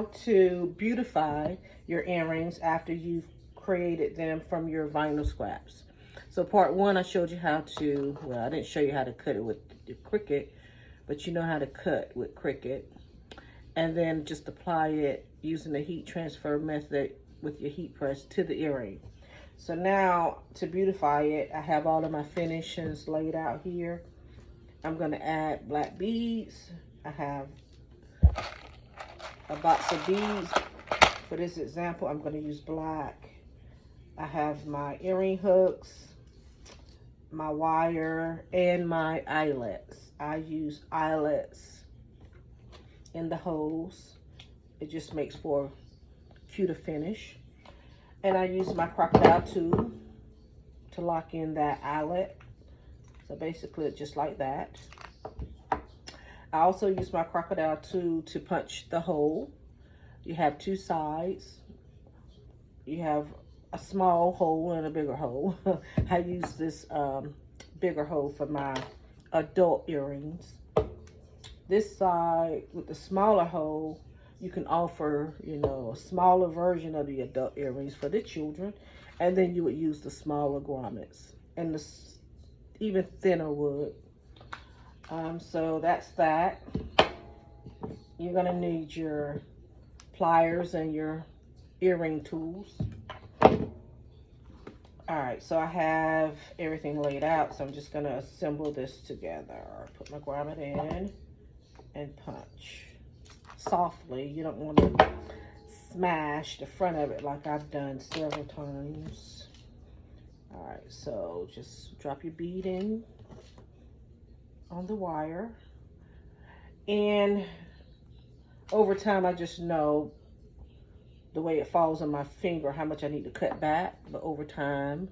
To beautify your earrings after you've created them from your vinyl scraps. So part one, I showed you how to, well, I didn't show you how to cut it with the Cricut, but you know how to cut with Cricut. And then just apply it using the heat transfer method with your heat press to the earring. So now to beautify it, I have all of my finishes laid out here. I'm gonna add black beads. I have a box of beads. For this example, I'm going to use black. I have my earring hooks, my wire, and my eyelets. I use eyelets in the holes. It just makes for a cuter finish. And I use my crocodile tool to lock in that eyelet. So basically just like that. I also use my crocodile tool to punch the hole. You have two sides. You have a small hole and a bigger hole. I use this bigger hole for my adult earrings. This side with the smaller hole, you can offer, you know, a smaller version of the adult earrings for the children. And then you would use the smaller grommets and the even thinner wood. So that's that. You're gonna need your pliers and your earring tools. All right, so I have everything laid out, so I'm just gonna assemble this together. Put my grommet in and punch softly. You don't want to smash the front of it like I've done several times. All right, so just drop your bead in on the wire, and over time I just know the way it falls on my finger how much I need to cut back. But over time,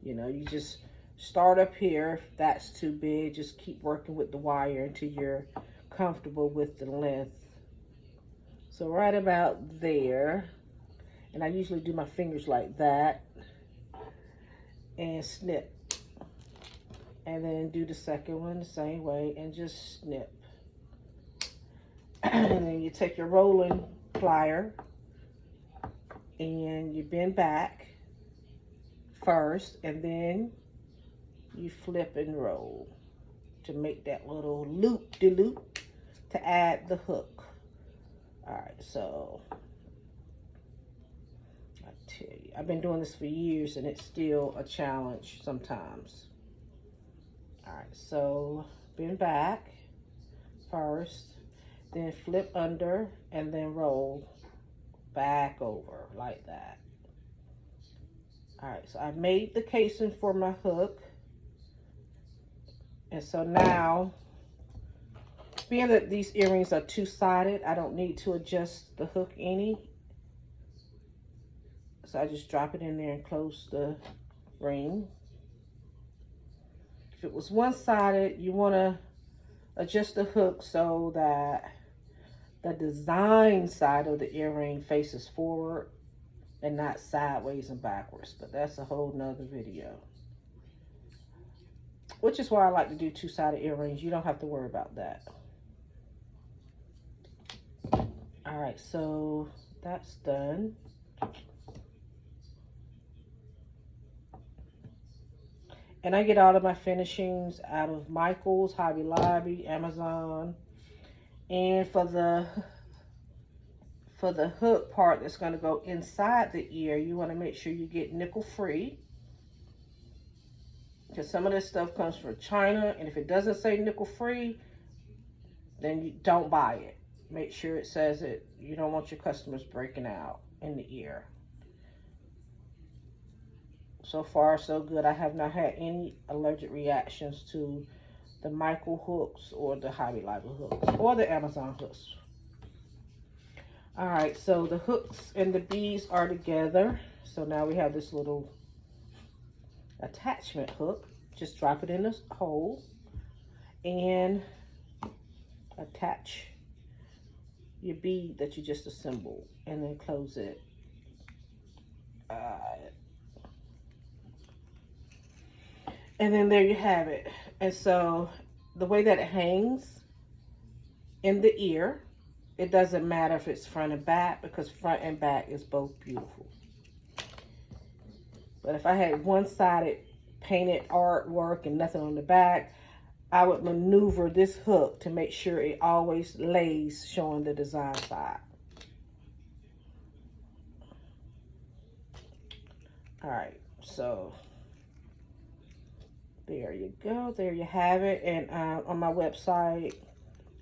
you know, you just start up here. If that's too big, just keep working with the wire until you're comfortable with the length. So right about there, and I usually do my fingers like that and snip. And then do the second one the same way and just snip. And then you take your rolling plier and you bend back first, and then you flip and roll to make that little loop-de-loop to add the hook. All right, so I tell you, I've been doing this for years and it's still a challenge sometimes. All right, so bend back first, then flip under, and then roll back over like that. All right, so I made the casing for my hook. And so now, being that these earrings are two-sided, I don't need to adjust the hook any. So I just drop it in there and close the ring. If it was one-sided, you want to adjust the hook so that the design side of the earring faces forward and not sideways and backwards. But that's a whole nother video. Which is why I like to do two-sided earrings. You don't have to worry about that. All right, so that's done. And I get all of my finishings out of Michael's, Hobby Lobby, Amazon. And for the hook part that's going to go inside the ear, you want to make sure you get nickel free. Because some of this stuff comes from China, and if it doesn't say nickel free, then you don't buy it. Make sure it says it. You don't want your customers breaking out in the ear. So far, so good. I have not had any allergic reactions to the Michael hooks or the Hobby Lobby hooks or the Amazon hooks. All right, so the hooks and the beads are together. So now we have this little attachment hook. Just drop it in this hole and attach your bead that you just assembled, and then close it. And then there you have it. And so the way that it hangs in the ear it doesn't matter if it's front and back, because front and back is both beautiful. But if I had one-sided painted artwork and nothing on the back, I would maneuver this hook to make sure it always lays showing the design side. All right, so there you go. There you have it. And on my website,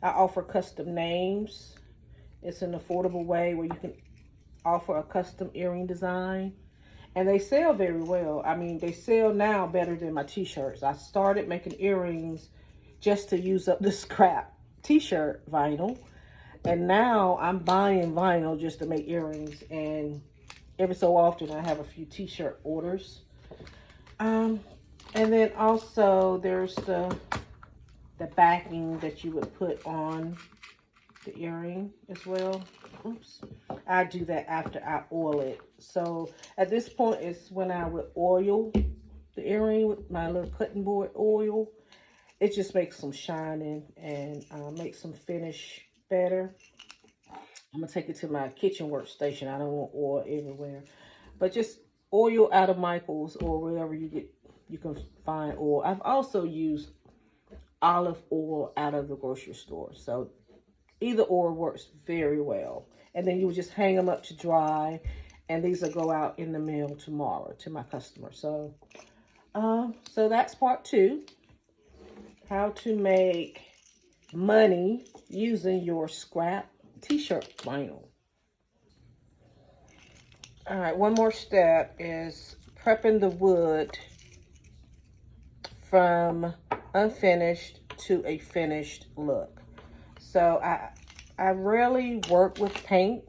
I offer custom names. It's an affordable way where you can offer a custom earring design. And they sell very well. I mean, they sell now better than my t-shirts. I started making earrings just to use up the scrap t-shirt vinyl. And now I'm buying vinyl just to make earrings. And every so often I have a few t-shirt orders. And then also there's the backing that you would put on the earring as well. Oops. I do that after I oil it. So at this point is when I would oil the earring with my little cutting board oil. It just makes them shining and makes them finish better. I'm gonna take it to my kitchen workstation. I don't want oil everywhere, but just oil out of Michael's or wherever you can find oil. I've also used olive oil out of the grocery store. So either or works very well. And then you would just hang them up to dry, and these will go out in the mail tomorrow to my customer. So, so that's part 2. How to make money using your scrap t-shirt vinyl. All right, one more step is prepping the wood from unfinished to a finished look. So I rarely work with paint.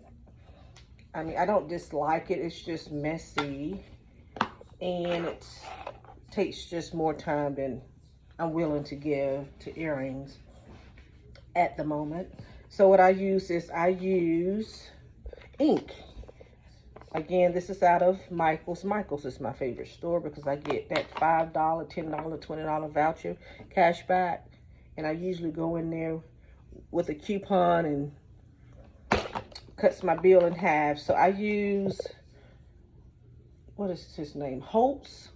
I mean, I don't dislike it. It's just messy. And it takes just more time than I'm willing to give to earrings at the moment. So what I use is I use ink. Again, this is out of Michael's. Michael's is my favorite store because I get that $5, $10, $20 voucher cash back. And I usually go in there with a coupon and cuts my bill in half. So I use, what is his name? Holtz.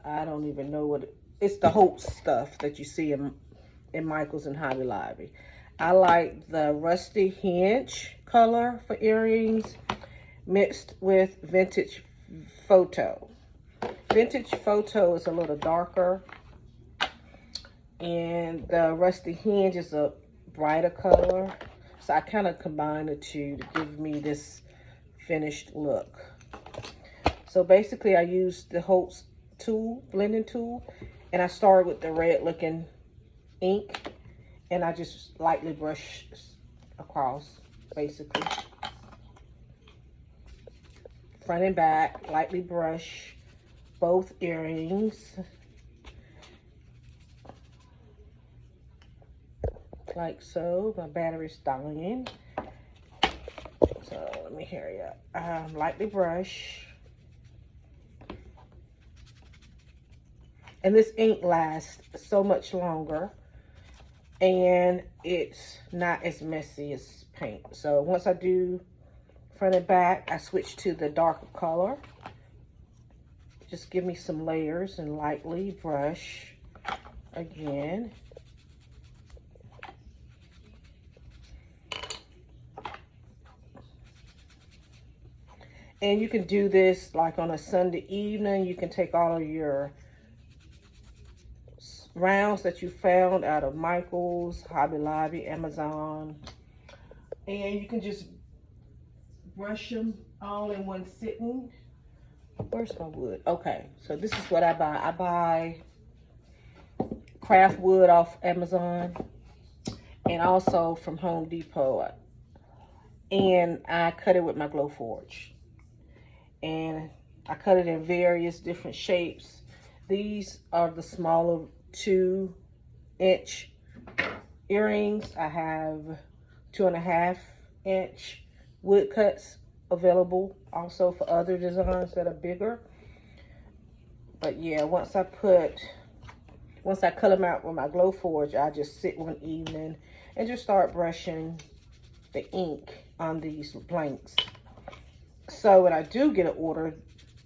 I don't even know what it's the Holtz stuff that you see in Michael's and Hobby Lobby. I like the rusty hinge color for earrings mixed with vintage photo. Vintage photo is a little darker, and the rusty hinge is a brighter color. So I kind of combine the two to give me this finished look. So basically I use the Holtz tool, blending tool, and I start with the red looking ink, and I just lightly brush across, basically. Front and back, lightly brush both earrings. Like so. My battery's dying. So let me hurry up. Lightly brush. And this ink lasts so much longer. And it's not as messy as paint. So once I do front and back, I switch to the darker color. Just give me some layers and lightly brush again. And you can do this like on a Sunday evening. You can take all of your rounds that you found out of Michael's, Hobby Lobby, Amazon, and you can just brush them all in one sitting. Where's my wood? Okay, so this is what I buy. I buy craft wood off Amazon and also from Home Depot. And I cut it with my Glowforge. And I cut it in various different shapes. These are the smaller 2-inch earrings. I have 2.5-inch wood cuts available also for other designs that are bigger. But yeah, once I cut them out with my Glowforge, I just sit one evening and just start brushing the ink on these blanks. So when I do get an order,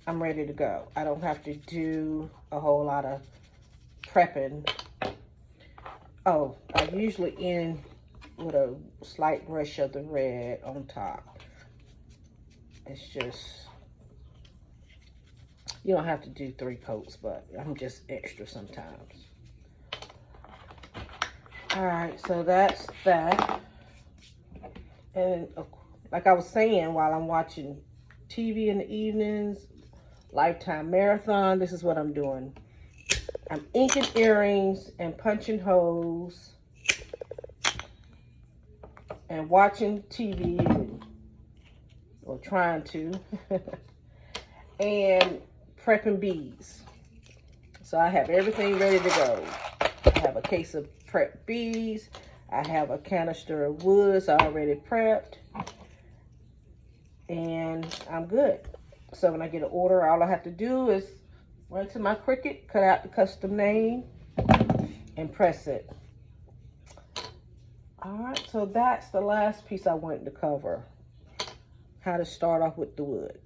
I'm ready to go. I don't have to do a whole lot of prepping. Oh, I usually end with a slight brush of the red on top. It's just, you don't have to do 3 coats, but I'm just extra sometimes. All right, so that's that. And like I was saying, while I'm watching TV in the evenings, Lifetime Marathon, this is what I'm doing. I'm inking earrings and punching holes and watching TV, or trying to, and prepping beads. So I have everything ready to go. I have a case of prepped beads. I have a canister of woods already prepped. And I'm good. So when I get an order, all I have to do is run to my Cricut, cut out the custom name, and press it. All right, so that's the last piece I wanted to cover. How to start off with the wood.